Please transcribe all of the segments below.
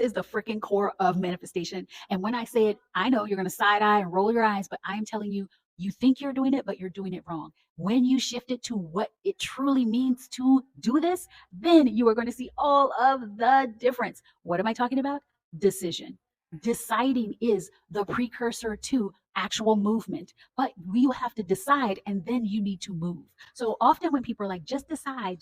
is the freaking core of manifestation. And when I say it, I know you're going to side eye and roll your eyes, but I'm telling you, you think you're doing it, but you're doing it wrong. When you shift it to what it truly means to do this, then you are going to see all of the difference. What am I talking about? Decision. Deciding is the precursor to actual movement, but you have to decide and then you need to move. So often when people are like, just decide,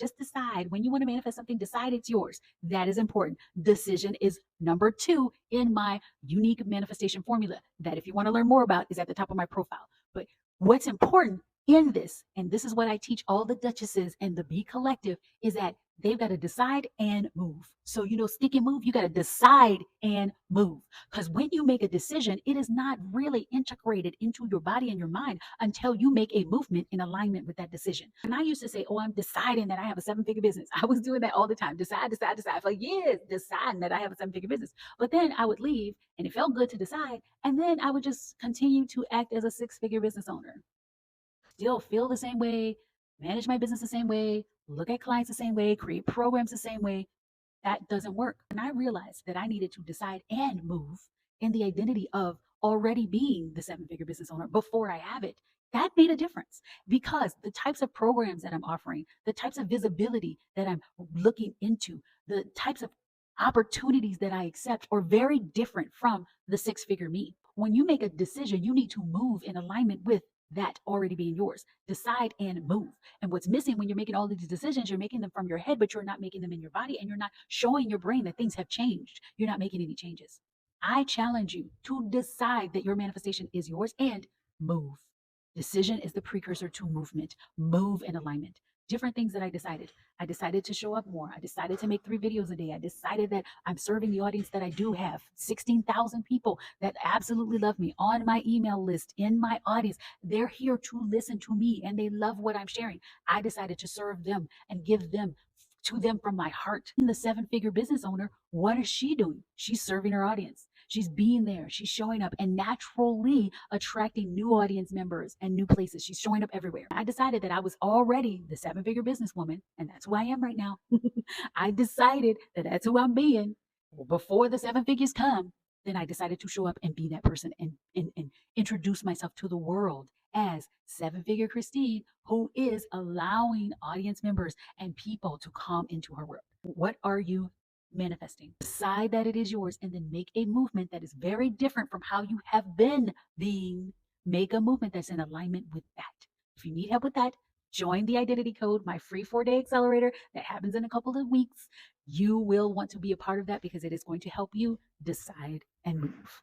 when you want to manifest something, decide it's yours. That is important. Decision is number 2 in my unique manifestation formula that if you want to learn more about is at the top of my profile. But what's important in this, and this is what I teach all the Duchesses and the Be Collective, is that they've got to decide and move. So, stick and move, you got to decide and move. Because when you make a decision, it is not really integrated into your body and your mind until you make a movement in alignment with that decision. And I used to say, oh, I'm deciding that I have a 7-figure business. I was doing that all the time. Decide. For years, deciding that I have a 7-figure business. But then I would leave and it felt good to decide. And then I would just continue to act as a 6-figure business owner. Still feel the same way, manage my business the same way, look at clients the same way, create programs the same way. That doesn't work. And I realized that I needed to decide and move in the identity of already being the 7-figure business owner before I have it. That made a difference because the types of programs that I'm offering, the types of visibility that I'm looking into, the types of opportunities that I accept are very different from the 6-figure me. When you make a decision, you need to move in alignment with that already being yours. Decide and move. And what's missing when you're making all of these decisions, you're making them from your head, but you're not making them in your body, and you're not showing your brain that things have changed. You're not making any changes. I challenge you to decide that your manifestation is yours and move. Decision is the precursor to movement. Move in alignment. Different things that I decided. I decided to show up more. I decided to make 3 videos a day. I decided that I'm serving the audience that I do have. 16,000 people that absolutely love me on my email list, in my audience. They're here to listen to me and they love what I'm sharing. I decided to serve them and give them to them from my heart. And the 7-figure business owner, what is she doing? She's serving her audience. She's being there. She's showing up and naturally attracting new audience members and new places. She's showing up everywhere. I decided that I was already the 7-figure businesswoman, and that's who I am right now. I decided that that's who I'm being. Before the 7 figures come, then I decided to show up and be that person and introduce myself to the world as 7-figure Christine, who is allowing audience members and people to come into her world. What are you manifesting? Decide that it is yours and then make a movement that is very different from how you have been being. Make a movement that's in alignment with that. If you need help with that, join the Identity Code, my free 4-day accelerator that happens in a couple of weeks. You will want to be a part of that because it is going to help you decide and move.